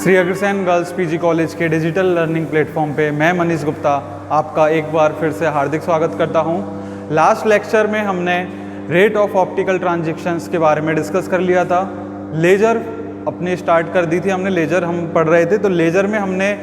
Shri Agrasen girls PG college के digital learning platform पे मैं मनीष गुप्ता आपका एक बार फिर से हार्दिक स्वागत करता हूं। लास्ट लेक्चर में हमने रेट ऑफ ऑप्टिकल ट्रांजैक्शंस के बारे में डिस्कस कर लिया था। लेज़र अपनी स्टार्ट कर दी थी हमने, लेज़र हम पढ़ रहे थे। तो लेज़र में हमने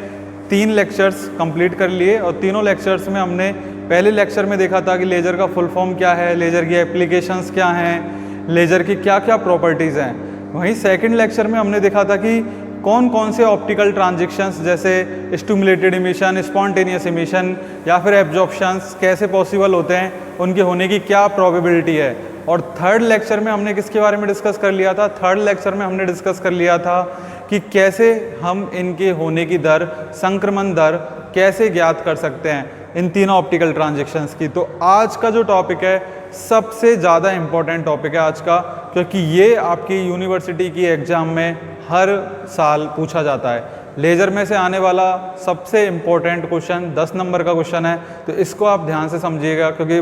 3 लेक्चर्स कंप्लीट कर लिए और तीनों लेक्चर्स में हमने पहले लेक्चर में देखा था कि लेज़र का फुल फॉर्म क्या है, लेज़र की एप्लीकेशंस क्या हैं, लेज़र की क्या क्या प्रॉपर्टीज़ हैं। वहीं सेकंड लेक्चर में हमने देखा था कि कौन कौन से ऑप्टिकल ट्रांजैक्शंस जैसे स्टिमुलेटेड इमिशन, स्पॉन्टेनियस इमिशन या फिर एब्जॉर्प्शंस कैसे पॉसिबल होते हैं, उनके होने की क्या प्रोबेबिलिटी है। और थर्ड लेक्चर में हमने किसके बारे में डिस्कस कर लिया था? थर्ड लेक्चर में हमने डिस्कस कर लिया था कि कैसे हम इनके होने की दर, संक्रमण दर कैसे ज्ञात कर सकते हैं इन तीनों ऑप्टिकल ट्रांजैक्शंस की। तो आज का जो टॉपिक है सबसे ज़्यादा इम्पोर्टेंट टॉपिक है आज का, क्योंकि ये आपकी यूनिवर्सिटी की एग्ज़ाम में हर साल पूछा जाता है। लेज़र में से आने वाला सबसे इम्पोर्टेंट क्वेश्चन 10 नंबर का क्वेश्चन है, तो इसको आप ध्यान से समझिएगा क्योंकि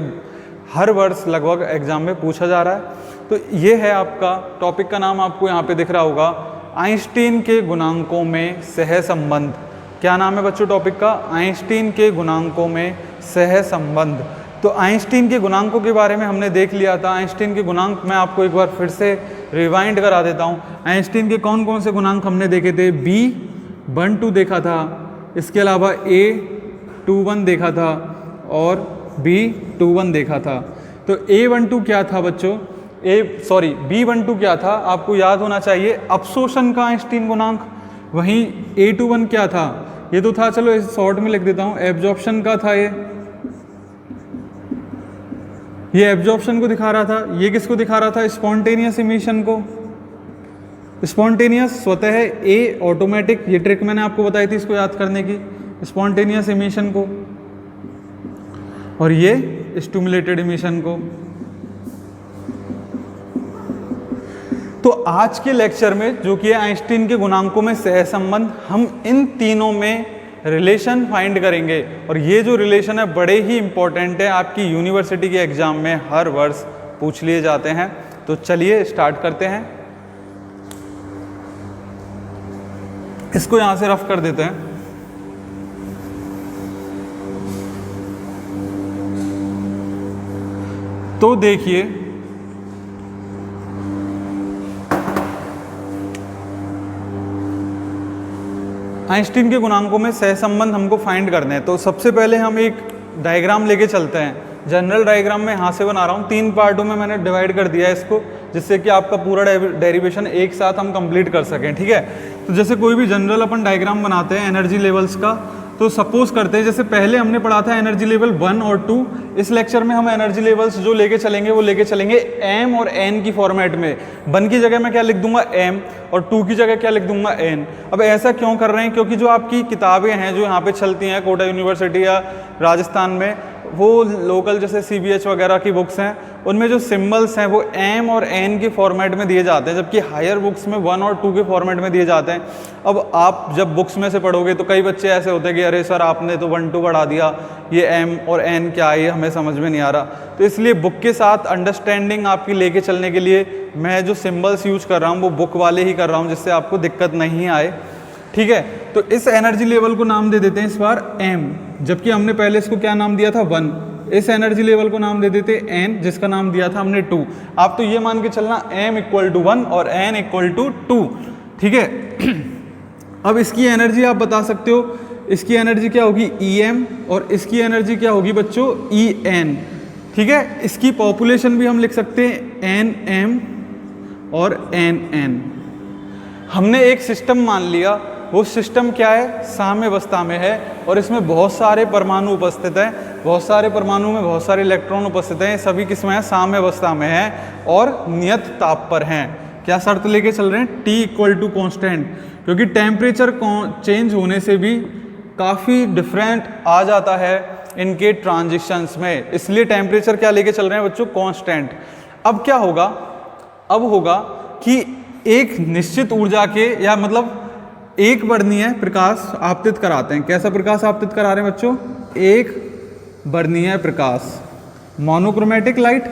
हर वर्ष लगभग एग्ज़ाम में पूछा जा रहा है। तो ये है आपका टॉपिक, का नाम आपको यहाँ पे दिख रहा होगा, आइंस्टीन के गुणांकों में सहसंबंध। क्या नाम है बच्चों टॉपिक का? आइंस्टीन के गुणांकों में सहसंबंध। तो आइंस्टीन के गुणांकों के बारे में हमने देख लिया था। आइंस्टीन के गुणांक मैं आपको एक बार फिर से रिवाइंड करा देता हूँ। आइंस्टीन के कौन कौन से गुणांक हमने देखे थे? B12 देखा था, इसके अलावा A21 देखा था और B21 देखा था। तो A12 क्या था बच्चों? B12 क्या था? आपको याद होना चाहिए, अब्सॉर्प्शन का आइंस्टीन गुणांक। वहीं A21 क्या था? ये तो था, चलो इस शॉर्ट में लिख देता हूँ, एब्जॉर्प्शन का था। ये एब्जॉर्प्शन को दिखा रहा था। ये किसको दिखा रहा था? स्पॉन्टेनियस इमिशन को। स्पॉन्टेनियस स्वतः है, ए ऑटोमेटिक। ये ट्रिक मैंने आपको बताई थी इसको याद करने की, स्पॉन्टेनियस इमिशन को, और ये स्टिमुलेटेड इमिशन को। तो आज के लेक्चर में जो कि है आइंस्टीन के गुणांकों में सहसंबंध, हम इन तीनों में रिलेशन फाइंड करेंगे। और ये जो रिलेशन है बड़े ही इंपॉर्टेंट है, आपकी यूनिवर्सिटी के एग्जाम में हर वर्ष पूछ लिए जाते हैं। तो चलिए स्टार्ट करते हैं। इसको यहां से रफ कर देते हैं। तो देखिए, आइंस्टीन के गुणांकों में सहसंबंध हमको फाइंड करने हैं। तो सबसे पहले हम एक डायग्राम लेके चलते हैं। जनरल डायग्राम में यहाँ से बना रहा हूँ, 3 पार्टों में मैंने डिवाइड कर दिया है इसको, जिससे कि आपका पूरा डेरिवेशन एक साथ हम कंप्लीट कर सकें। ठीक है, तो जैसे कोई भी जनरल अपन डायग्राम बनाते हैं एनर्जी लेवल्स का, तो सपोज करते हैं जैसे पहले हमने पढ़ा था एनर्जी लेवल 1 और 2। इस लेक्चर में हम एनर्जी लेवल्स जो लेके चलेंगे वो लेके चलेंगे m और n की फॉर्मेट में। 1 की जगह मैं क्या लिख दूंगा? m, और 2 की जगह क्या लिख दूंगा? n। अब ऐसा क्यों कर रहे हैं? क्योंकि जो आपकी किताबें हैं जो यहाँ पे चलती हैं कोटा यूनिवर्सिटी या राजस्थान में, वो लोकल जैसे CBH वगैरह की बुक्स हैं, उनमें जो सिंबल्स हैं वो m और n के फॉर्मेट में दिए जाते हैं, जबकि हायर बुक्स में 1 और 2 के फॉर्मेट में दिए जाते हैं। अब आप जब बुक्स में से पढ़ोगे तो कई बच्चे ऐसे होते हैं कि अरे सर आपने तो 1 2 पढ़ा दिया, ये m और n क्या है, ये हमें समझ में नहीं आ रहा। तो इसलिए बुक के साथ अंडरस्टैंडिंग आपकी लेके चलने के लिए मैं जो सिम्बल्स यूज कर रहा हूँ वो बुक वाले ही कर रहा हूँ, जिससे आपको दिक्कत नहीं आए। ठीक है, तो इस एनर्जी लेवल को नाम दे देते हैं इस बार m, जबकि हमने पहले इसको क्या नाम दिया था? 1। इस एनर्जी लेवल को नाम दे देते n, जिसका नाम दिया था हमने 2। आप तो ये मान के चलना m = 1 और n = 2। ठीक है, अब इसकी एनर्जी आप बता सकते हो, इसकी एनर्जी क्या होगी? Em, और इसकी एनर्जी क्या होगी बच्चों? En। ठीक है, इसकी पॉपुलेशन भी हम लिख सकते हैं Nm और Nn। हमने एक सिस्टम मान लिया, वो सिस्टम क्या है? साम्यावस्था में है, और इसमें बहुत सारे परमाणु उपस्थित हैं। बहुत सारे परमाणु में बहुत सारे इलेक्ट्रॉन उपस्थित हैं। सभी किसमें है? साम्यावस्था में है और नियत ताप पर हैं। क्या शर्त लेके चल रहे हैं? T = कांस्टेंट, क्योंकि टेम्परेचर चेंज होने से भी काफ़ी डिफरेंट आ जाता है इनके ट्रांजिशंस में, इसलिए टेम्परेचर क्या लेके चल रहे हैं बच्चों? कांस्टेंट। अब क्या होगा? अब होगा कि एक निश्चित ऊर्जा के, या मतलब एक वर्णीय प्रकाश आपतित कराते हैं। कैसा प्रकाश आपतित करा रहे हैं बच्चों? एक वर्णीय प्रकाश, मोनोक्रोमेटिक लाइट।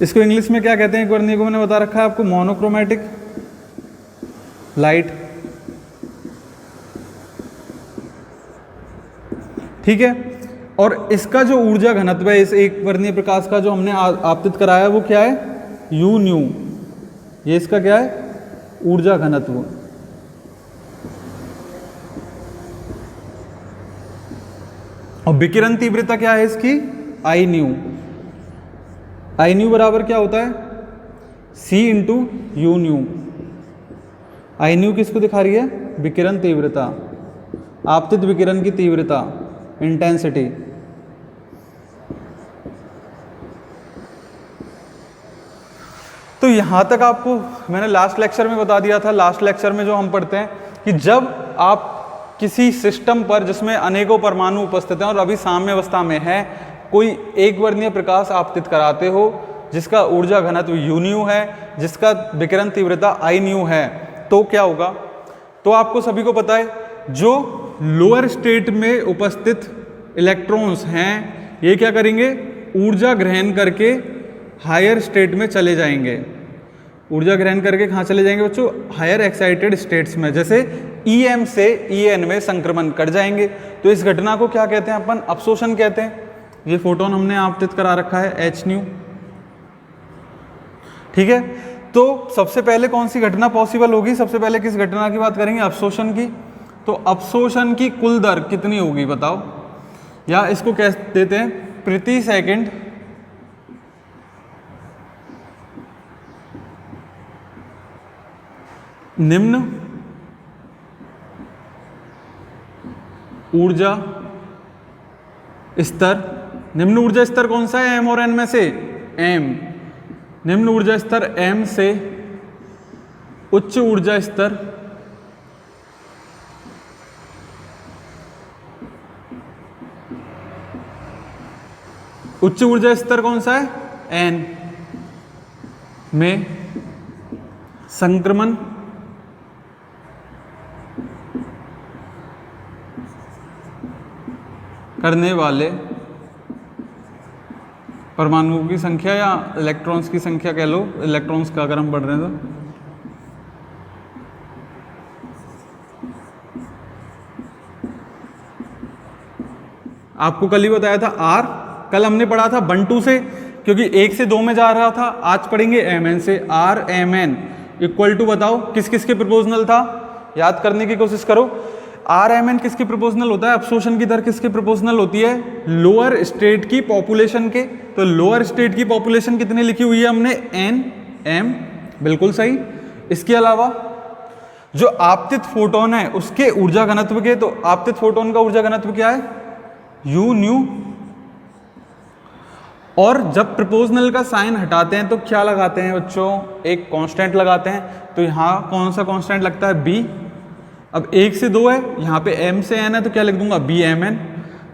इसको इंग्लिश में क्या कहते हैं एक वर्णीय को मैंने बता रखा है आपको, मोनोक्रोमेटिक लाइट। ठीक है, और इसका जो ऊर्जा घनत्व है इस एक वर्णीय प्रकाश का जो हमने आपतित कराया वो क्या है, यू न्यू। ये इसका क्या है, ऊर्जा घनत्व। और विकिरण तीव्रता क्या है इसकी, आई न्यू। आई न्यू बराबर क्या होता है, C into U new. I new किसको दिखा रही है, विकिरण तीव्रता, आपतित विकिरण की तीव्रता, इंटेंसिटी। तो यहां तक आपको मैंने लास्ट लेक्चर में बता दिया था। लास्ट लेक्चर में जो हम पढ़ते हैं कि जब आप किसी सिस्टम पर जिसमें अनेकों परमाणु उपस्थित हैं और अभी साम्य अवस्था में है, कोई एक वर्णीय प्रकाश आपतित कराते हो जिसका ऊर्जा घनत्व यू न्यू है, जिसका विकिरण तीव्रता आई न्यू है, तो क्या होगा। तो आपको सभी को पता है जो लोअर स्टेट में उपस्थित इलेक्ट्रॉन्स हैं ये क्या करेंगे, ऊर्जा ग्रहण करके हायर स्टेट में चले जाएंगे। ऊर्जा ग्रहण करके कहाँ चले जाएंगे बच्चों, हायर एक्साइटेड स्टेट्स में, जैसे EM से EN में संक्रमण कर जाएंगे। तो इस घटना को क्या कहते हैं अपन, अपशोषण कहते हैं। ये फोटोन हमने आपतित करा रखा है H न्यू। ठीक है, तो सबसे पहले कौन सी घटना पॉसिबल होगी, सबसे पहले किस घटना की बात करेंगे, अपशोषण की। तो अपशोषण की कुल दर कितनी होगी बताओ, या इसको कह देते हैं प्रति सेकंड निम्न ऊर्जा स्तर। निम्न ऊर्जा स्तर कौन सा है, M और N में से, M। निम्न ऊर्जा स्तर M से उच्च ऊर्जा स्तर उच्च ऊर्जा स्तर कौन सा है, N में संक्रमण करने वाले परमाणुओं की संख्या या इलेक्ट्रॉन्स की संख्या कह लो, इलेक्ट्रॉन्स का अगर हम बढ़ रहे हैं तो आपको कल ही बताया था R, कल हमने पढ़ा था 1 2 से, क्योंकि 1 से 2 में जा रहा था। आज पढ़ेंगे Mn से, R Mn इक्वल टू बताओ किस किस के प्रोपोर्शनल था, याद करने की कोशिश करो। R Mn किसके प्रोपोर्शनल होता है, अपशोषण की दर किसके प्रोपोर्शनल होती है, लोअर स्टेट की पॉपुलेशन के। तो लोअर स्टेट की पॉपुलेशन कितनी लिखी हुई है हमने, N M, बिल्कुल सही। इसके अलावा जो आपतित फोटोन है उसके ऊर्जा घनत्व के, तो आपतित फोटोन का ऊर्जा घनत्व क्या है, यू न्यू। और जब प्रोपोर्शनल का साइन हटाते हैं तो क्या लगाते हैं बच्चों, एक कांस्टेंट लगाते हैं। तो यहाँ कौन सा कांस्टेंट लगता है, B। अब 1 से 2 है, यहाँ पे M से N है, तो क्या लिख दूंगा, BMN।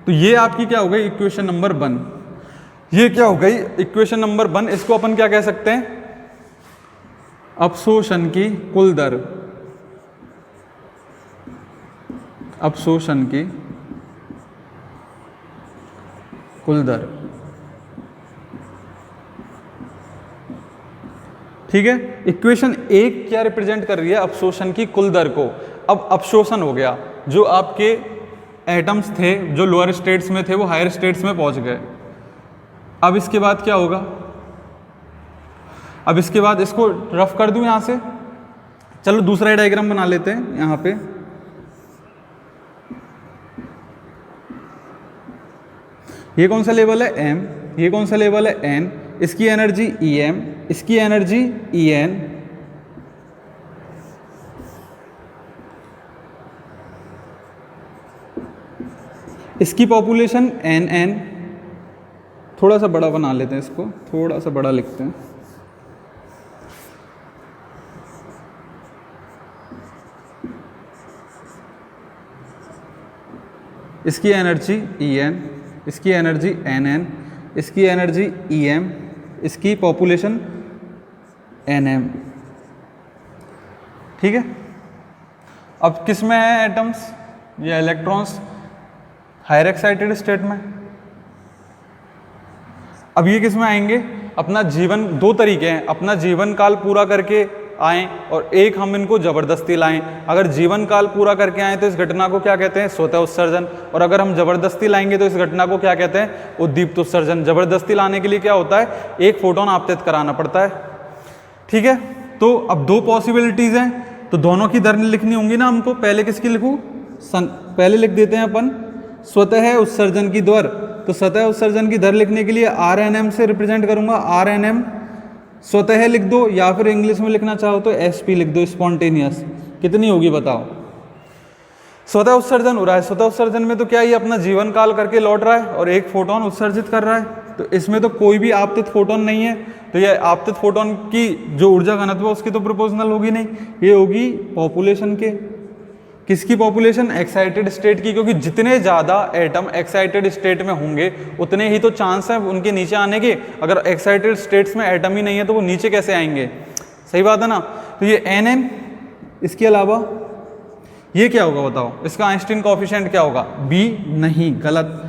तो ये आपकी क्या हो गई, इक्वेशन नंबर 1। ये क्या हो गई, इक्वेशन नंबर 1। इसको अपन क्या कह सकते हैं, अपशोषण की कुल दर। अपशोषण की कुल दर, ठीक है। इक्वेशन 1 क्या रिप्रेजेंट कर रही है, अपशोषण की कुल दर को। अब अपशोषण हो गया, जो आपके एटम्स थे जो लोअर स्टेट्स में थे वो हायर स्टेट्स में पहुंच गए। अब इसके बाद क्या होगा, अब इसके बाद इसको रफ कर दूं यहां से। चलो दूसरा डायग्राम बना लेते हैं यहां पे। ये कौन सा लेवल है, M। ये कौन सा लेवल है, N। इसकी एनर्जी EM, इसकी एनर्जी EN। इसकी पॉपुलेशन NN। थोड़ा सा बड़ा बना लेते हैं इसको, थोड़ा सा बड़ा लिखते हैं। इसकी एनर्जी EN, इसकी एनर्जी NN, इसकी एनर्जी EM, इसकी पॉपुलेशन NM। ठीक है। अब किस में है एटम्स या इलेक्ट्रॉन्स, हायर एक्साइटेड स्टेट में। अब ये किस में आएंगे, अपना जीवन, दो तरीके हैं, अपना जीवन काल पूरा करके आएँ और एक हम इनको ज़बरदस्ती लाएं। अगर जीवन काल पूरा करके आएँ तो इस घटना को क्या कहते हैं? स्वतः उत्सर्जन। और अगर हम ज़बरदस्ती लाएंगे तो इस घटना को क्या कहते हैं? उद्दीप्त उत्सर्जन। ज़बरदस्ती लाने के लिए क्या होता है? एक फोटोन आपतित कराना पड़ता है। ठीक है, तो अब दो पॉसिबिलिटीज़ हैं, तो दोनों की दर लिखनी होंगी ना हमको। पहले किसकी लिखूँ? पहले लिख देते हैं अपन स्वतः उत्सर्जन की दर। तो स्वतः उत्सर्जन की दर लिखने के लिए RNM से रिप्रेजेंट करूंगा। RNM स्वतः लिख दो, या फिर इंग्लिश में लिखना चाहो तो SP लिख दो, स्पॉन्टेनियस। कितनी होगी बताओ? स्वतः उत्सर्जन हो रहा है, स्वतः उत्सर्जन में तो क्या ये अपना जीवन काल करके लौट रहा है और एक फोटोन उत्सर्जित कर रहा है, तो इसमें तो कोई भी आपतित फोटोन नहीं है, तो ये आपतित फोटोन की जो ऊर्जा घनत्व है उसकी तो प्रोपोर्शनल होगी नहीं, ये होगी पॉपुलेशन के। किसकी पॉपुलेशन? एक्साइटेड स्टेट की, क्योंकि जितने ज़्यादा एटम एक्साइटेड स्टेट में होंगे उतने ही तो चांस है उनके नीचे आने के। अगर एक्साइटेड स्टेट्स में एटम ही नहीं है तो वो नीचे कैसे आएंगे? सही बात है ना। तो ये NN, इसके अलावा ये क्या होगा बताओ? इसका आइंस्टीन कोएफिशिएंट क्या होगा? B नहीं, गलत।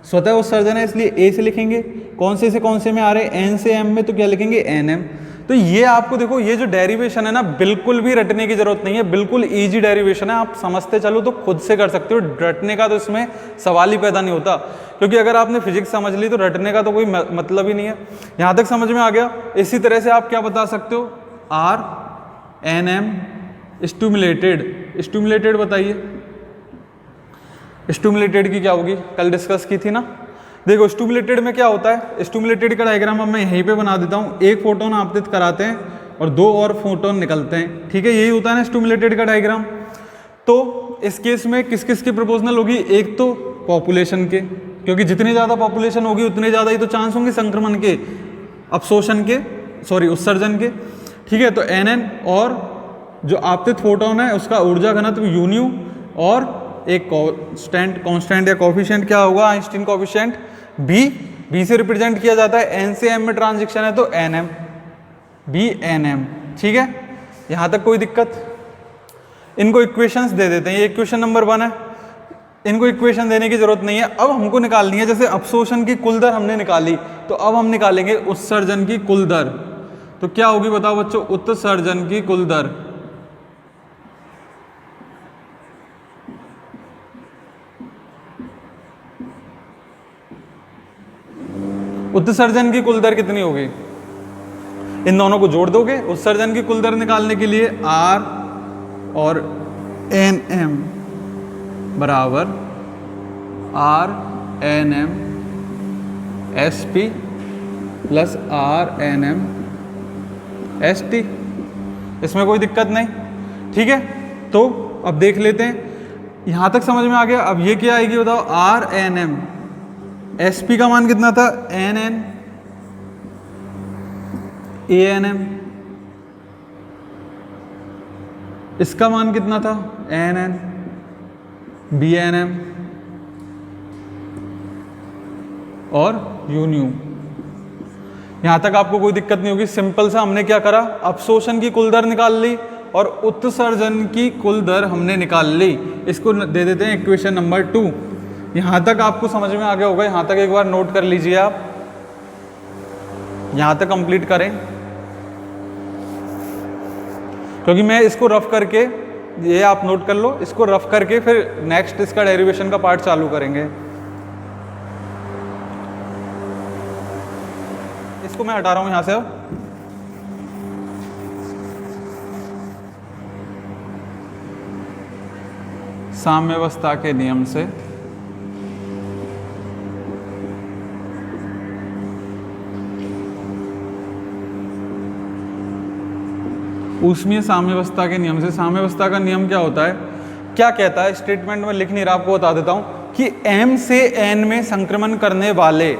स्वतः उत्सर्जन है इसलिए A से लिखेंगे। कौन से कौन से में आ रहे हैं? N से M में, तो क्या लिखेंगे? NM। तो ये आपको देखो, ये जो डेरिवेशन है ना, बिल्कुल भी रटने की जरूरत नहीं है, बिल्कुल इजी डेरिवेशन है। आप समझते चलो तो खुद से कर सकते हो, रटने का तो इसमें सवाल ही पैदा नहीं होता, क्योंकि अगर आपने फिजिक्स समझ ली तो रटने का तो कोई मतलब ही नहीं है। यहाँ तक समझ में आ गया। इसी तरह से आप क्या बता सकते हो? RNM स्टिमुलेटेड बताइए। स्टिमुलेटेड की क्या होगी? कल डिस्कस की थी ना। देखो स्टिमुलेटेड में क्या होता है, स्टिमुलेटेड का डायग्राम अब मैं यहीं पे बना देता हूँ। एक फोटोन आपतित कराते हैं और दो और फोटोन निकलते हैं। ठीक है, यही होता है ना स्टिमुलेटेड का डायग्राम। तो इस केस में किस किस की प्रोपोर्शनल होगी? एक तो पॉपुलेशन के, क्योंकि जितनी ज़्यादा पॉपुलेशन होगी उतने ज़्यादा ही तो चांस होंगे संक्रमण के, अवशोषण के, उत्सर्जन के। ठीक है, तो NN और जो आपतित फोटोन है उसका ऊर्जा घनत्व U, और एक कांस्टेंट या कोफिशिएंट क्या होगा? आइंस्टीन कोफिशिएंट B से रिप्रेजेंट किया जाता है। N से M में ट्रांजिशन है तो NM, BNM। ठीक है, यहां तक कोई दिक्कत? इनको इक्वेशंस दे देते हैं। ये इक्वेशन नंबर 1 है, इनको इक्वेशन देने की जरूरत नहीं है। अब हमको निकालनी है, जैसे अवशोषण की कुल दर हमने निकाली, तो अब हम निकालेंगे उत्सर्जन की कुल दर। तो क्या होगी बताओ बच्चों? उत्सर्जन की कुल दर। उत्सर्जन की कुल दर कितनी होगी? इन दोनों को जोड़ दोगे। उत्सर्जन की कुल दर निकालने के लिए R और NM बराबर RNM SP plus RNM ST। इसमें कोई दिक्कत नहीं। ठीक है, तो अब देख लेते हैं, यहां तक समझ में आ गया। अब ये क्या आएगी बताओ? RNM, SP का मान कितना था? NN, ANM, इसका मान कितना था? NN, BNM और UNU। यहां तक आपको कोई दिक्कत नहीं होगी। सिंपल सा हमने क्या करा? अवशोषण की कुल दर निकाल ली और उत्सर्जन की कुल दर हमने निकाल ली। इसको दे देते हैं इक्वेशन नंबर 2। यहां तक आपको समझ में आ गया होगा। यहां तक एक बार नोट कर लीजिए आप, यहां तक कंप्लीट करें, क्योंकि मैं इसको रफ करके, ये आप नोट कर लो, इसको रफ करके फिर नेक्स्ट इसका डेरिवेशन का पार्ट चालू करेंगे। इसको मैं हटा रहा हूं यहां से। अब साम्यावस्था के नियम से ऊष्मीय साम्यावस्था के नियम से, साम्यावस्था का नियम क्या होता है, क्या कहता है? स्टेटमेंट में लिख नहीं रहा, आपको बता देता हूं कि M से N में संक्रमण करने वाले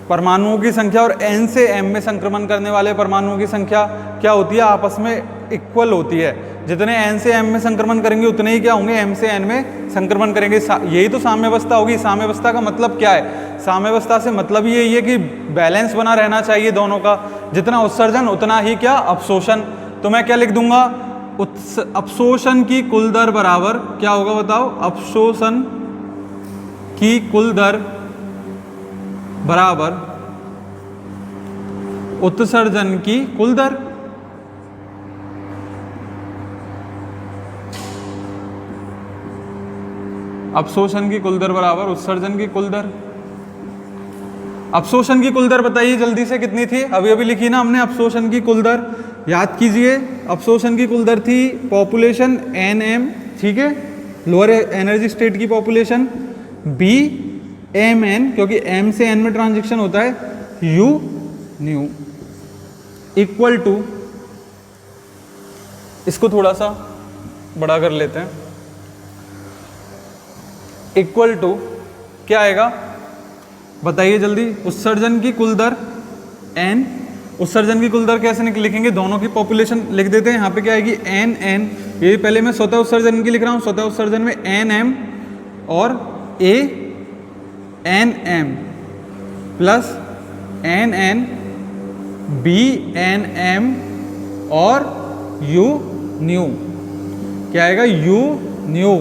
परमाणुओं की संख्या और N से M में संक्रमण करने वाले परमाणुओं की संख्या क्या होती है? आपस में इक्वल होती है। जितने N से M में संक्रमण करेंगे उतने ही क्या होंगे? M से N में संक्रमण करेंगे। यही तो साम्यावस्था होगी। साम्यावस्था का मतलब क्या है? साम्यावस्था से मतलब यही है कि बैलेंस बना रहना चाहिए दोनों का। जितना उत्सर्जन उतना ही क्या? अवशोषण। तो मैं क्या लिख दूंगा? अवशोषण की कुल दर बराबर क्या होगा बताओ? अवशोषण की कुल दर बराबर उत्सर्जन की कुल दर। अवशोषण की कुल दर बराबर उत्सर्जन की कुल दर। अवशोषण की कुल दर बताइए जल्दी से कितनी थी, अभी अभी लिखी ना हमने अवशोषण की कुल दर, याद कीजिए। अवशोषण की कुल दर थी पॉपुलेशन NM, ठीक है, लोअर एनर्जी स्टेट की पॉपुलेशन, B MN, क्योंकि M से N में ट्रांजिशन होता है, U न्यू इक्वल टू, इसको थोड़ा सा बड़ा कर लेते हैं, इक्वल टू क्या आएगा बताइए जल्दी, उत्सर्जन की कुल दर N। उत्सर्जन की कुल दर कैसे लिखेंगे, दोनों की पॉपुलेशन लिख देते हैं। यहाँ पे क्या आएगी NN, ये पहले मैं स्वतः उत्सर्जन की लिख रहा हूँ, स्वतः उत्सर्जन में NM और ANM प्लस NN BNM और U न्यू, क्या आएगा U न्यू,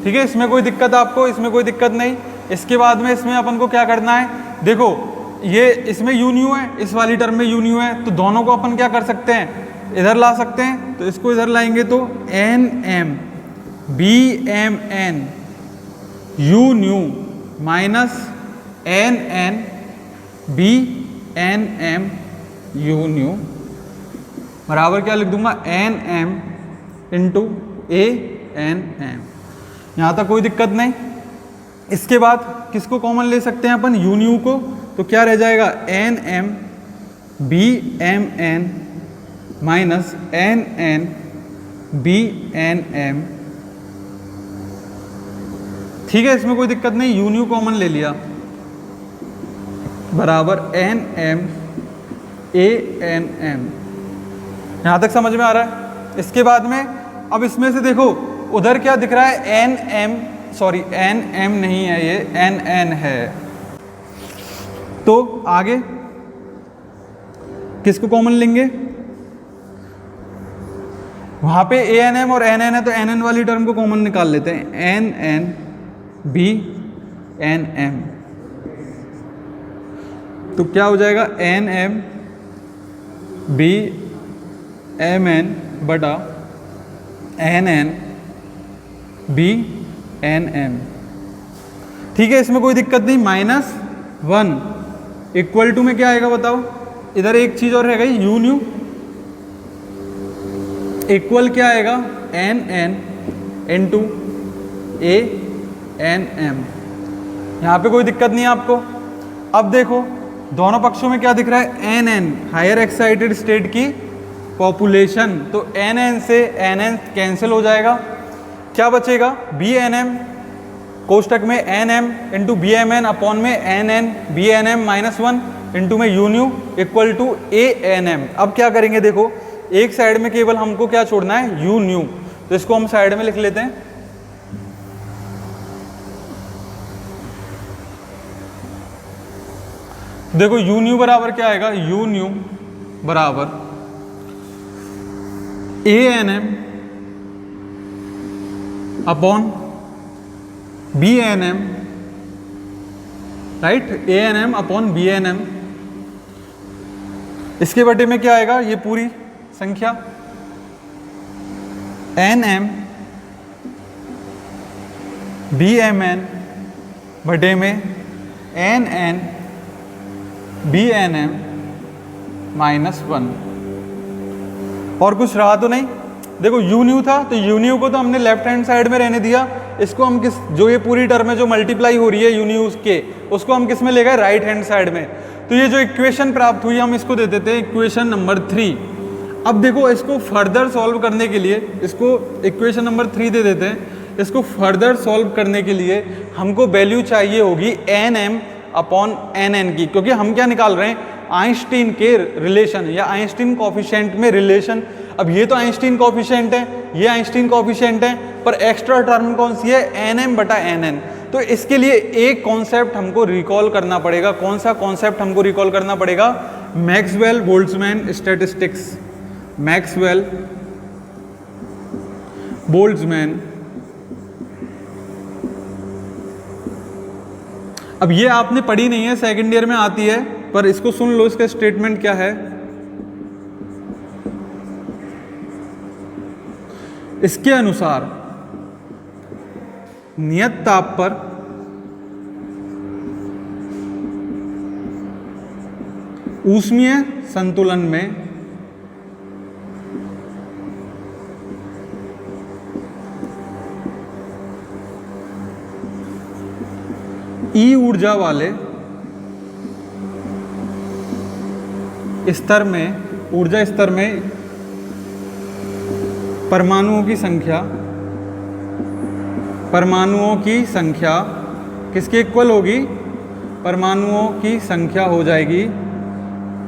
ठीक है। इसमें कोई दिक्कत आपको, इसमें कोई दिक्कत नहीं। इसके बाद में इसमें अपन को क्या करना है, देखो ये इसमें U न्यू है, इस वाली टर्म में U न्यू है, तो दोनों को अपन क्या कर सकते हैं, इधर ला सकते हैं। तो इसको इधर लाएंगे तो NM BMN U new minus NN BNM U new बराबर क्या लिख दूंगा, NM इंटू ANM। यहाँ तक कोई दिक्कत नहीं। इसके बाद किसको कॉमन ले सकते हैं अपन, U न्यू को, तो क्या रह जाएगा NM BMN minus NN BNM, ठीक है, इसमें कोई दिक्कत नहीं, U न्यू कॉमन ले लिया बराबर NM ANM। यहाँ तक समझ में आ रहा है। इसके बाद में अब इसमें से देखो उधर क्या दिख रहा है, NM नहीं है, ये NN है। तो आगे किसको कॉमन लेंगे, वहां पे ANM और NN है तो NN वाली टर्म को कॉमन निकाल लेते हैं, NN BNM, तो क्या हो जाएगा NM BMN बटा NN BNM, ठीक है, इसमें कोई दिक्कत नहीं। -1 इक्वल टू में क्या आएगा बताओ, इधर एक चीज और रह गई, U न्यू इक्वल क्या आएगा, NN इंटू ANM। यहाँ पे कोई दिक्कत नहीं है आपको। अब देखो दोनों पक्षों में क्या दिख रहा है, NN हायर एक्साइटेड स्टेट की पॉपुलेशन, तो NN से NN कैंसिल हो जाएगा, क्या बचेगा, BNM कोष्टक में NM इंटू BMN अपॉन में NN BNM -1 इंटू में U nu equal to ANM। अब क्या करेंगे, देखो एक साइड में केवल हमको क्या छोड़ना है, U न्यू, तो इसको हम साइड में लिख लेते हैं। देखो U न्यू बराबर क्या आएगा, U न्यू बराबर ANM upon BNM, right, ANM upon BNM। इसके बटे में क्या आएगा, ये पूरी संख्या NM BMN बटे में NN BNM -1। और कुछ रहा तो नहीं, देखो U न्यू था तो U न्यू को तो हमने लेफ्ट हैंड साइड में रहने दिया, इसको हम किस, जो ये पूरी टर्म है जो मल्टीप्लाई हो रही है U न्यू के, उसको हम किस में ले गए, राइट हैंड साइड में। तो ये जो इक्वेशन प्राप्त हुई हम इसको दे देते हैं इक्वेशन नंबर 3। अब देखो इसको फर्दर सॉल्व करने के लिए, इसको इक्वेशन नंबर 3 दे देते हैं। इसको फर्दर सॉल्व करने के लिए हमको वैल्यू चाहिए होगी NM अपॉन NN की, क्योंकि हम क्या निकाल रहे हैं, आइंस्टीन के रिलेशन या आइंस्टीन कोफिशिएंट में रिलेशन। अब ये तो आइंस्टीन कोफिशिएंट है, ये आइंस्टीन कोफिशिएंट है, पर एक्स्ट्रा टर्म कौन सी है, NM बटा NN। तो इसके लिए एक कॉन्सेप्ट हमको रिकॉल करना पड़ेगा। कौन सा कॉन्सेप्ट हमको रिकॉल करना पड़ेगा, Maxwell Boltzmann statistics, Maxwell Boltzmann. अब ये आपने पढ़ी नहीं है, सेकंड ईयर में आती है, पर इसको सुन लो, इसका स्टेटमेंट क्या है। इसके अनुसार नियत ताप पर ऊष्मीय संतुलन में ई ऊर्जा वाले स्तर में, ऊर्जा स्तर में परमाणुओं की संख्या किसके इक्वल होगी? परमाणुओं की संख्या हो जाएगी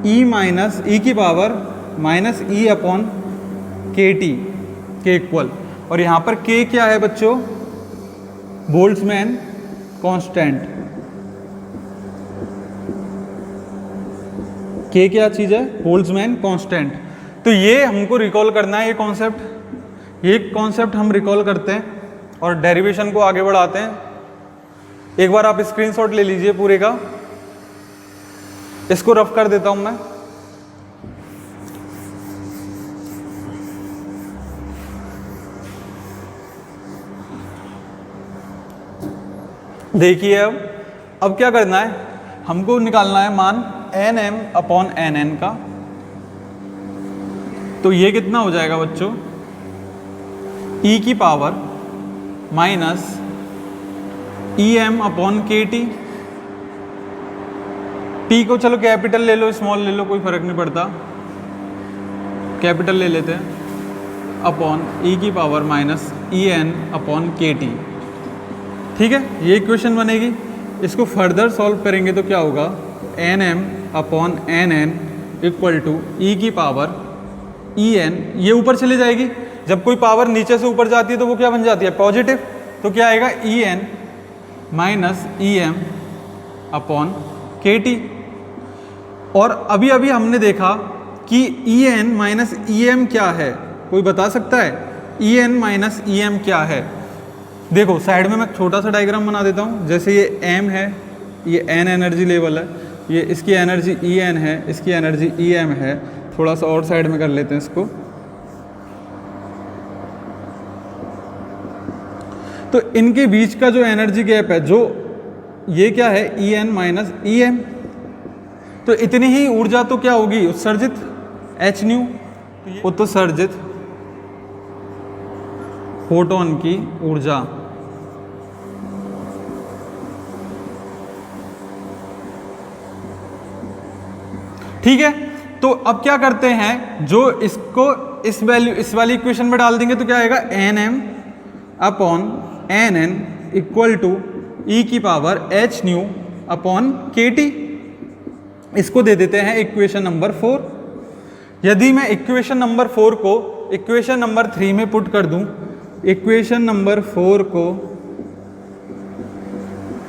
e की पावर माइनस ई अपॉन के टी के इक्वल। और यहाँ पर k क्या है बच्चों? Boltzmann constant. k क्या चीज़ है? Boltzmann constant. तो ये हमको रिकॉल करना है, ये कॉन्सेप्ट हम रिकॉल करते हैं और डेरिवेशन को आगे बढ़ाते हैं। एक बार आप स्क्रीनशॉट ले लीजिए पूरे का, इसको रफ कर देता हूं मैं। देखिए अब क्या करना है, हमको निकालना है मान Nm अपॉन Nn का। तो ये कितना हो जाएगा बच्चों? e की पावर माइनस Em अपॉन के टी। टी को चलो कैपिटल ले लो, स्मॉल ले लो, कोई फर्क नहीं पड़ता, कैपिटल ले लेते हैं, अपॉन e की पावर माइनस En अपॉन के टी। ठीक है, ये इक्वेशन बनेगी। इसको फर्दर सॉल्व करेंगे तो क्या होगा? Nm upon Nn equal to E की पावर En, ये ऊपर चली जाएगी। जब कोई पावर नीचे से ऊपर जाती है तो वो क्या बन जाती है? पॉजिटिव। तो क्या आएगा? En माइनस Em अपॉन के टी। और अभी अभी हमने देखा कि En माइनस Em क्या है? कोई बता सकता है En माइनस Em क्या है? देखो साइड में मैं छोटा सा डायग्राम बना देता हूँ। जैसे ये m है, ये n एनर्जी लेवल है, ये इसकी एनर्जी En है, इसकी एनर्जी Em है। थोड़ा सा और साइड में कर लेते हैं इसको। तो इनके बीच का जो एनर्जी गैप है, जो ये क्या है? En minus Em। तो इतनी ही ऊर्जा तो क्या होगी? उत्सर्जित, h न्यू, उत्सर्जित फोटोन की ऊर्जा। ठीक है, तो अब क्या करते हैं, जो इसको इस वाली इक्वेशन में डाल देंगे तो क्या आएगा? Nm upon Nn equal to E की पावर h न्यू अपॉन के टी। इसको दे देते हैं इक्वेशन नंबर 4। यदि मैं इक्वेशन नंबर 4 को इक्वेशन नंबर 3 में पुट कर दूं, इक्वेशन नंबर 4 को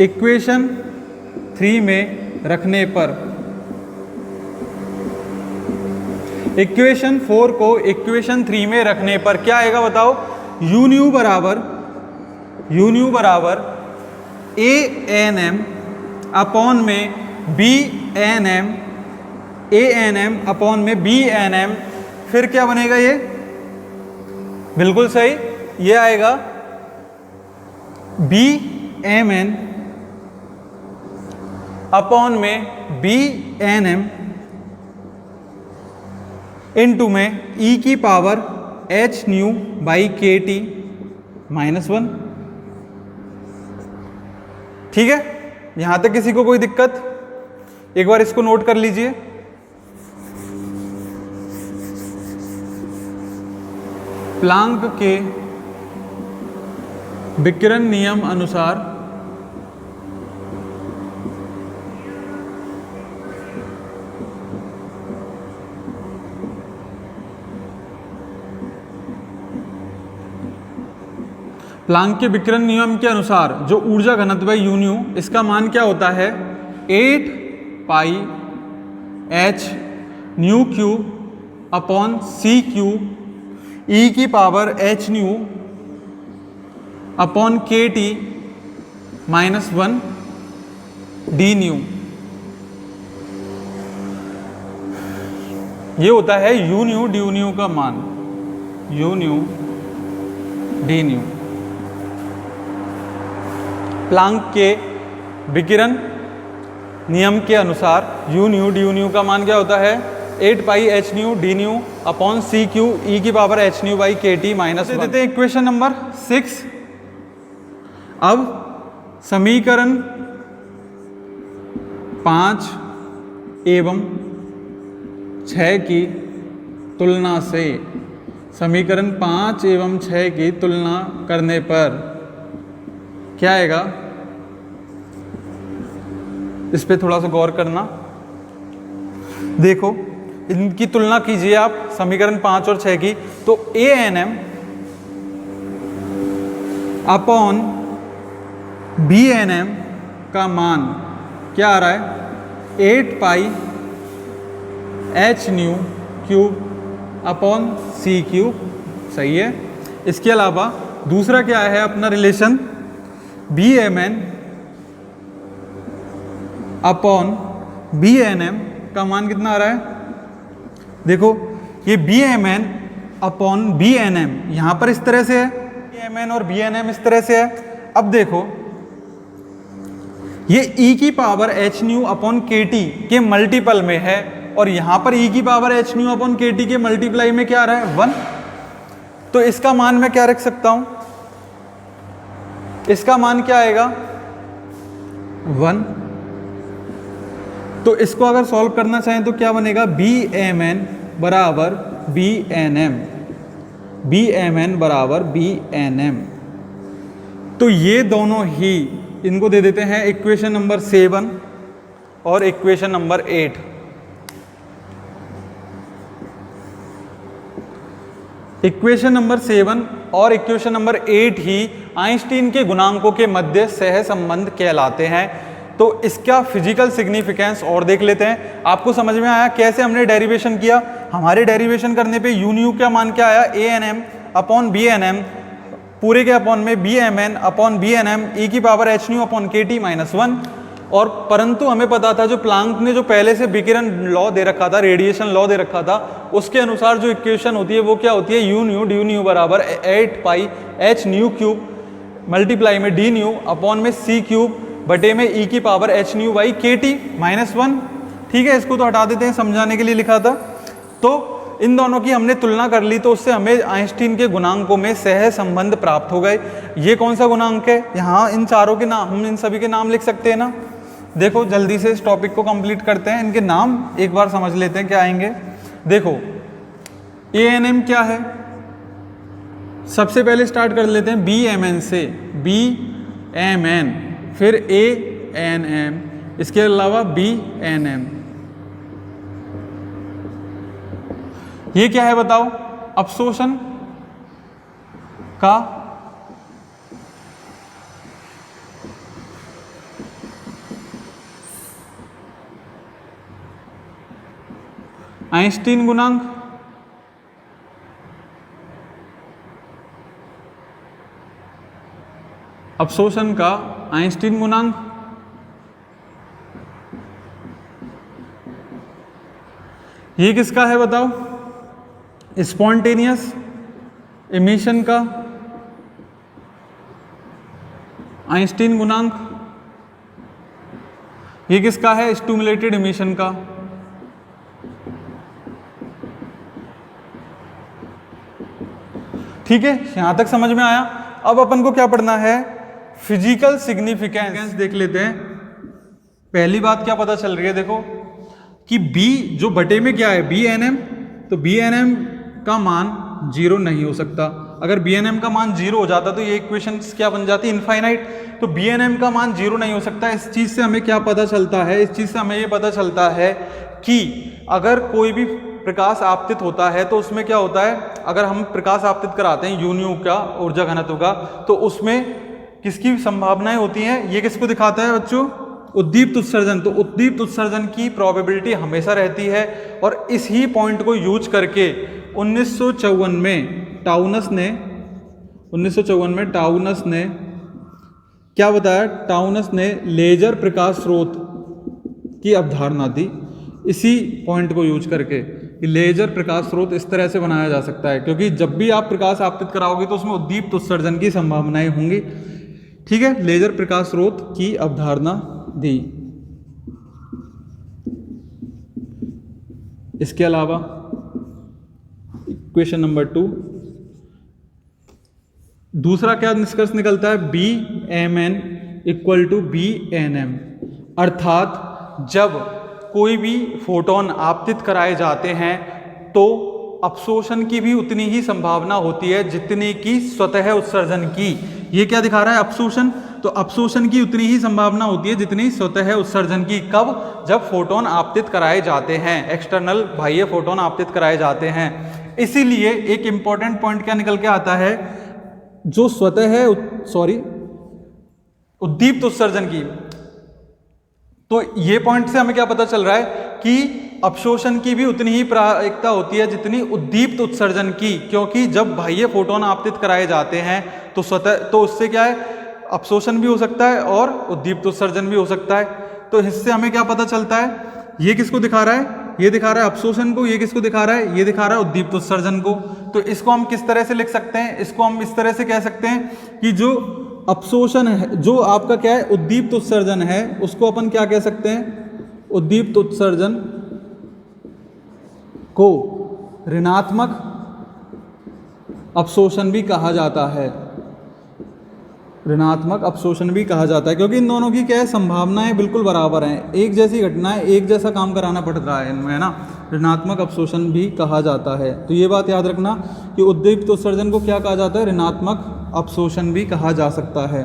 इक्वेशन 3 में रखने पर, इक्वेशन 4 को इक्वेशन 3 में रखने पर क्या आएगा बताओ? यू न्यू बराबर ए एन एम अपॉन में बी एन एम, ए एन एम अपॉन में बी एन एम। फिर क्या बनेगा? ये बिल्कुल सही, ये आएगा बी एम एन अपॉन में बी एन एम इनटू में ई की power h new by K T minus 1। ठीक है, यहां तक किसी को कोई दिक्कत? एक बार इसको नोट कर लीजिए। प्लांक के विकिरण नियम अनुसार प्लांक के विकिरण नियम के अनुसार जो ऊर्जा घनत्व है यू न्यू, इसका मान क्या होता है? 8 pi h nu cube upon सी क्यू ई की पावर h न्यू अपॉन के टी माइनस 1 डी न्यू। ये होता है यू न्यू डी न्यू का मान। U nu D nu. Planck के विकिरण नियम के अनुसार यू न्यू डी न्यू का मान क्या होता है 8 pi H nu D nu upon सी क्यू ई की power H nu by K T minus देते हैं इक्वेशन नंबर 6। अब समीकरण 5 एवं 6 की तुलना से, समीकरण 5 एवं 6 की तुलना करने पर क्या आएगा, इस पे थोड़ा सा गौर करना। देखो इनकी तुलना कीजिए आप समीकरण 5 और 6 की, तो A N M upon B N M का मान क्या आ रहा है 8 pi H nu cube upon C cube, सही है। इसके अलावा दूसरा क्या है अपना relation B M N upon B N M का मान कितना आ रहा है, देखो ये B M N upon B N M यहां पर इस तरह से है, बी एम एन और बी एन एम इस तरह से है। अब देखो ये e की पावर एच न्यू अपॉन के टी के मल्टीपल में है और यहां पर e की पावर एच न्यू अपॉन के टी के मल्टीप्लाई में क्या आ रहा है 1। तो इसका मान मैं क्या रख सकता हूं, इसका मान क्या आएगा 1। तो इसको अगर सॉल्व करना चाहें तो क्या बनेगा बी एम एन बराबर B N M, B M N बराबर बी एन एम। तो ये दोनों ही इनको दे देते हैं इक्वेशन नंबर 7 और इक्वेशन नंबर 8। इक्वेशन नंबर 7 और इक्वेशन नंबर 8 ही आइंस्टीन के गुणांकों के मध्य सह संबंध कहलाते हैं। तो इसका फिजिकल सिग्निफिकेंस और देख लेते हैं। आपको समझ में आया कैसे हमने डेरिवेशन किया। हमारे डेरिवेशन करने पे यू न्यू का मान क्या आया A N M upon B N M पूरे के अपॉन में B M N upon B N M E की पावर एच न्यू अपॉन के टी माइनस 1। और परंतु हमें पता था जो प्लांक ने जो पहले से विकिरण लॉ दे रखा था, रेडिएशन लॉ दे रखा था, उसके अनुसार जो इक्वेशन होती है वो क्या होती है यू न्यू डी न्यू बराबर 8 pi H nu cube multiply में डी न्यू अपॉन में सी क्यूब बटे में ई की power H nu by K T minus 1। ठीक है, इसको तो हटा देते हैं, समझाने के लिए लिखा था। तो इन दोनों की हमने तुलना कर ली तो उससे हमें आइंस्टीन के गुणांकों में सह संबंध प्राप्त हो गए। ये कौन सा गुणांक है, यहाँ इन चारों के नाम, हम इन सभी के नाम लिख सकते हैं ना। देखो जल्दी से इस टॉपिक को कंप्लीट करते हैं, इनके नाम एक बार समझ लेते हैं क्या आएंगे। देखो ए एन एम क्या है, सबसे पहले स्टार्ट कर लेते हैं बी एम एन से, बी एम एन फिर ए एन एम, इसके अलावा बी एन एम। ये क्या है बताओ, अवशोषण का आइंस्टीन गुणांक, अवशोषण का आइंस्टीन गुणांक, ये किसका है बताओ, स्पॉन्टेनियस इमिशन का आइंस्टीन गुणांक, ये किसका है स्टिमुलेटेड इमिशन का। ठीक है, यहां तक समझ में आया। अब अपन को क्या पढ़ना है, फिजिकल सिग्निफिकेंस देख लेते हैं। पहली बात क्या पता चल रही है, देखो कि B जो बटे में क्या है बी एन एम, तो बी एन एम का मान 0 नहीं हो सकता। अगर बी एन एम का मान 0 हो जाता तो ये इक्वेशन क्या बन जाती इनफाइनाइट। तो बी एन एम का मान 0 नहीं हो सकता। इस चीज से हमें क्या पता चलता है, इस चीज से हमें ये पता चलता है कि अगर कोई भी प्रकाश आपतित होता है तो उसमें क्या होता है, अगर हम प्रकाश आपतित कराते हैं यून्यू का ऊर्जा घनत्व का, तो उसमें किसकी संभावनाएं होती हैं, ये किसको दिखाता है बच्चों, उद्दीप्त उत्सर्जन। तो उद्दीप्त उत्सर्जन की प्रोबेबिलिटी हमेशा रहती है। और इस ही पॉइंट को यूज करके 1954 में टाउनस ने क्या बताया, टाउनस ने लेजर प्रकाश स्रोत की अवधारणा दी इसी पॉइंट को यूज करके। लेजर प्रकाश स्रोत इस तरह से बनाया जा सकता है, क्योंकि जब भी आप प्रकाश आपतित कराओगे तो उसमें उद्दीप्त उत्सर्जन की संभावनाएं होंगी। ठीक है, लेजर प्रकाश स्रोत की अवधारणा दी। इसके अलावा क्वेश्चन नंबर 2, दूसरा क्या निष्कर्ष निकलता है? BMN इक्वल टू BNM, अर्थात जब कोई भी फोटोन आपतित कराए जाते हैं तो अपशोषण की भी उतनी ही संभावना होती है जितनी की स्वतः उत्सर्जन की। ये क्या दिखा रहा है? अपशोषण। तो अपशोषण की उतनी ही संभावना होती है जितनी स्वतः उत्सर्जन की। कब? जब फोटोन आपतित कराए जाते हैं, एक्सटर्नल बाह्य फोटोन आपतित कराए जाते हैं। इसीलिए एक इंपॉर्टेंट पॉइंट क्या निकल के आता है, जो स्वतः उद्दीप्त उत्सर्जन की, तो ये पॉइंट से हमें क्या पता चल रहा है कि अपशोषण की भी उतनी ही प्रायिकता होती है जितनी उद्दीप्त उत्सर्जन की, क्योंकि जब बाह्य फोटोन आपतित कराए जाते हैं तो उससे क्या है, अपशोषण भी हो सकता है और उद्दीप्त उत्सर्जन भी हो सकता है। तो इससे हमें क्या पता चलता है? ये किसको दिखा रहा है? ये दिखा रहा है अपशोषण को। ये किसको दिखा रहा है? ये दिखा रहा है उद्दीप्त उत्सर्जन को। तो इसको हम किस तरह से लिख सकते हैं? इसको हम इस तरह से कह सकते हैं कि जो अपशोषण है, जो आपका क्या है, उद्दीप्त उत्सर्जन है, उसको अपन क्या कह सकते हैं? उद्दीप्त उत्सर्जन को ऋणात्मक अपशोषण भी कहा जाता है। ऋणात्मक अपशोषण भी कहा जाता है, क्योंकि इन दोनों की क्या है, संभावनाएं बिल्कुल बराबर हैं। एक जैसी घटनाएं, एक जैसा काम कराना पड़ रहा है इनमें, है ना। ऋणात्मक अपशोषण भी कहा जाता है। तो ये बात याद रखना कि उद्दीप्त उत्सर्जन को क्या कहा जाता है? ऋणात्मक अपशोषण भी कहा जा सकता है।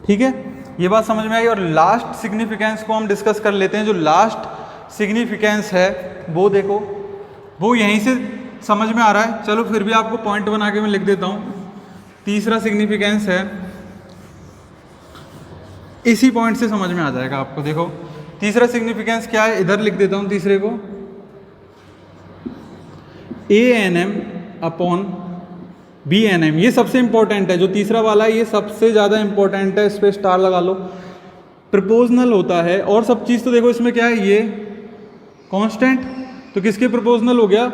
ठीक है, ये बात समझ में आई। और लास्ट सिग्निफिकेंस को हम डिस्कस कर लेते हैं। जो लास्ट सिग्निफिकेंस है वो देखो, वो यहीं से समझ में आ रहा है। चलो फिर भी आपको पॉइंट बना के मैं लिख देता हूं। तीसरा सिग्निफिकेंस है, इसी पॉइंट से समझ में आ जाएगा आपको। देखो तीसरा सिग्निफिकेंस क्या है, इधर लिख देता हूं तीसरे को, ANM अपॉन BNM। ये सबसे इंपॉर्टेंट है, जो तीसरा वाला है ये सबसे ज़्यादा इंपॉर्टेंट है, इस पर स्टार लगा लो। प्रोपोर्शनल होता है, और सब चीज़ तो देखो इसमें क्या है, ये कांस्टेंट, तो किसके प्रोपोर्शनल हो गया?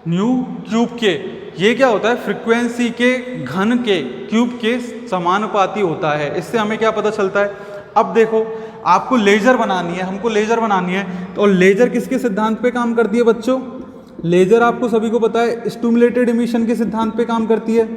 न्यू क्यूब के। ये क्या होता है? फ्रीक्वेंसी के घन के क्यूब के समानुपाती होता है। इससे हमें क्या पता चलता है? अब देखो आपको लेजर बनानी है, हमको लेजर बनानी है, तो लेजर किसके सिद्धांत पे काम करती है बच्चों? लेजर आपको सभी को पता है स्टिमुलेटेड इमिशन के सिद्धांत पे काम करती है।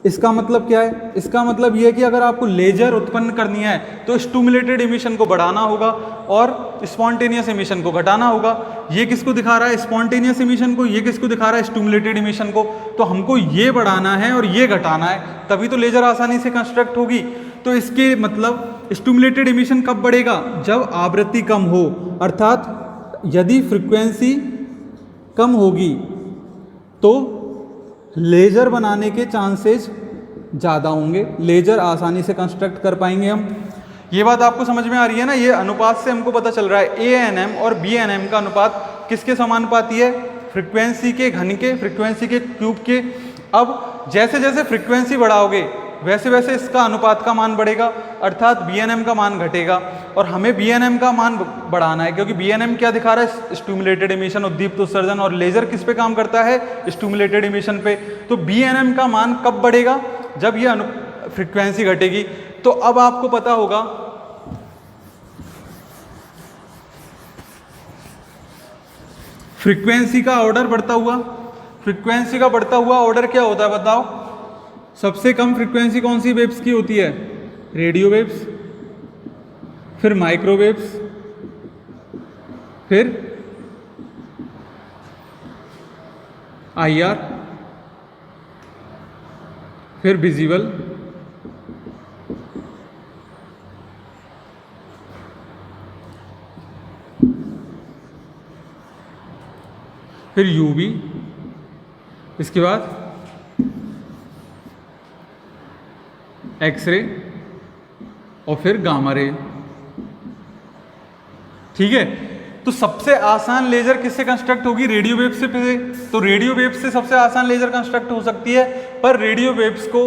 इसका मतलब क्या है? इसका मतलब यह है कि अगर आपको लेजर उत्पन्न करनी है तो स्टिमुलेटेड इमिशन को बढ़ाना होगा और स्पॉन्टेनियस इमिशन को घटाना होगा। ये किसको दिखा रहा है? स्पॉन्टेनियस इमिशन को। ये किसको दिखा रहा है? स्टिमुलेटेड इमिशन को। तो हमको ये बढ़ाना है और ये घटाना है, तभी तो लेजर आसानी से कंस्ट्रक्ट होगी। तो इसके मतलब स्टिमुलेटेड इमिशन कब बढ़ेगा? जब आवृत्ति कम हो, अर्थात यदि फ्रीक्वेंसी कम होगी तो लेजर बनाने के चांसेस ज़्यादा होंगे, लेजर आसानी से कंस्ट्रक्ट कर पाएंगे हम। ये बात आपको समझ में आ रही है ना? ये अनुपात से हमको पता चल रहा है ANM और BNM का अनुपात किसके समानुपाती है? फ्रीक्वेंसी के घन के, फ्रीक्वेंसी के क्यूब के। अब जैसे जैसे फ्रीक्वेंसी बढ़ाओगे वैसे वैसे इसका अनुपात का मान बढ़ेगा, अर्थात BNM का मान घटेगा। और हमें BNM का मान बढ़ाना है, क्योंकि BNM क्या दिखा रहा है? स्टिमुलेटेड इमिशन, उद्दीप्त उत्सर्जन। और लेजर किस पे काम करता है? स्टिमुलेटेड इमिशन पे। तो BNM का मान कब बढ़ेगा? जब ये फ्रीक्वेंसी घटेगी। तो अब आपको पता होगा फ्रीक्वेंसी का ऑर्डर बढ़ता हुआ, फ्रीक्वेंसी का बढ़ता हुआ ऑर्डर क्या होता है बताओ? सबसे कम फ्रीक्वेंसी कौन सी वेव्स की होती है? रेडियो वेव्स, फिर माइक्रोवेव्स, फिर IR, फिर विजिबल, फिर UV, इसके बाद एक्सरे और फिर गामा रे। ठीक है, तो सबसे आसान लेजर किससे कंस्ट्रक्ट होगी? रेडियो वेव्स से। तो रेडियो वेव्स से सबसे आसान लेजर कंस्ट्रक्ट हो सकती है, पर रेडियो वेव्स को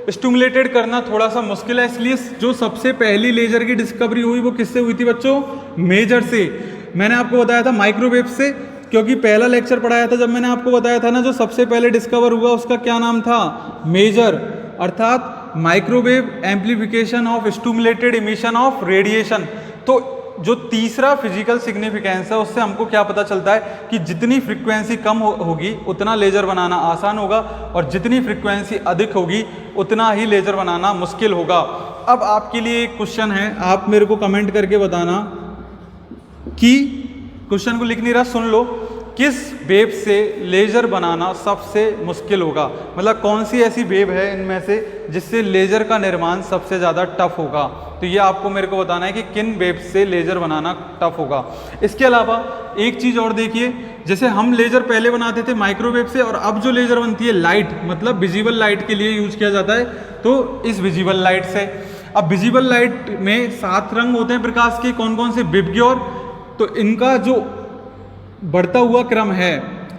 स्टिमुलेटेड करना थोड़ा सा मुश्किल है, इसलिए जो सबसे पहली लेजर की डिस्कवरी हुई वो किससे हुई थी बच्चों? मेजर से। मैंने आपको बताया था माइक्रोवेव से, क्योंकि पहला लेक्चर पढ़ाया था जब मैंने आपको बताया था ना, जो सबसे पहले डिस्कवर हुआ उसका क्या नाम था? मेजर, अर्थात microwave amplification of stimulated emission of radiation. तो जो तीसरा फिजिकल सिग्निफिकेंस है उससे हमको क्या पता चलता है कि जितनी फ्रीक्वेंसी कम होगी उतना लेजर बनाना आसान होगा, और जितनी फ्रीक्वेंसी अधिक होगी उतना ही लेजर बनाना मुश्किल होगा। अब आपके लिए एक क्वेश्चन है, आप मेरे को कमेंट करके बताना कि क्वेश्चन को लिख नहीं रहा, सुन लो, किस वेव से लेजर बनाना सबसे मुश्किल होगा? मतलब कौन सी ऐसी वेव है इनमें से जिससे लेजर का निर्माण सबसे ज़्यादा टफ होगा? तो ये आपको मेरे को बताना है कि किन वेव से लेजर बनाना टफ होगा। इसके अलावा एक चीज़ और देखिए, जैसे हम लेजर पहले बनाते थे माइक्रोवेव से, और अब जो लेजर बनती है लाइट, मतलब विजिबल लाइट के लिए यूज किया जाता है, तो इस विजिबल लाइट से। अब विजिबल लाइट में 7 रंग होते हैं प्रकाश के, कौन कौन से? विबग्योर। तो इनका जो बढ़ता हुआ क्रम है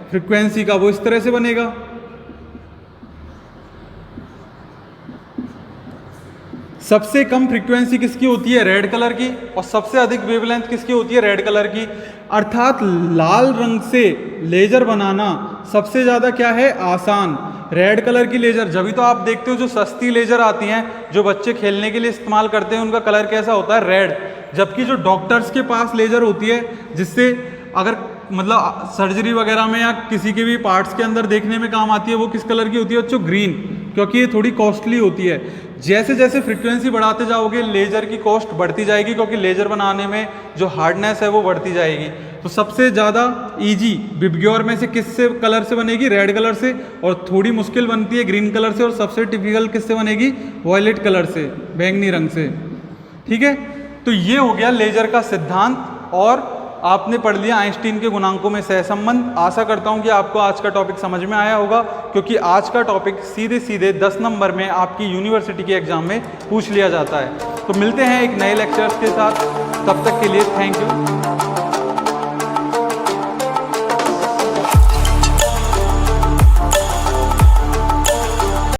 फ्रीक्वेंसी का वो इस तरह से बनेगा। सबसे कम फ्रीक्वेंसी किसकी होती है? रेड कलर की। और सबसे अधिक वेवलेंथ किसकी होती है? रेड कलर की। अर्थात लाल रंग से लेजर बनाना सबसे ज़्यादा क्या है? आसान। रेड कलर की लेजर, जब भी तो आप देखते हो जो सस्ती लेजर आती हैं जो बच्चे खेलने के लिए इस्तेमाल करते हैं, उनका कलर कैसा होता है? रेड। जबकि जो डॉक्टर्स के पास लेजर होती है, जिससे अगर मतलब सर्जरी वगैरह में या किसी के भी पार्ट्स के अंदर देखने में काम आती है, वो किस कलर की होती है बच्चों? ग्रीन, क्योंकि ये थोड़ी कॉस्टली होती है। जैसे जैसे फ्रीक्वेंसी बढ़ाते जाओगे लेजर की कॉस्ट बढ़ती जाएगी, क्योंकि लेजर बनाने में जो हार्डनेस है वो बढ़ती जाएगी। तो सबसे ज़्यादा इजी विबग्योर में से किससे कलर से बनेगी? रेड कलर से। और थोड़ी मुश्किल बनती है ग्रीन कलर से, और सबसे टिपिकल किससे बनेगी? वॉयलेट कलर से, बैंगनी रंग से। ठीक है, तो ये हो गया लेजर का सिद्धांत, और आपने पढ़ लिया आइंस्टीन के गुणांकों में सहसंबंध। आशा करता हूं कि आपको आज का टॉपिक समझ में आया होगा, क्योंकि आज का टॉपिक सीधे सीधे 10 नंबर में आपकी यूनिवर्सिटी के एग्जाम में पूछ लिया जाता है। तो मिलते हैं एक नए लेक्चर्स के साथ, तब तक के लिए थैंक यू।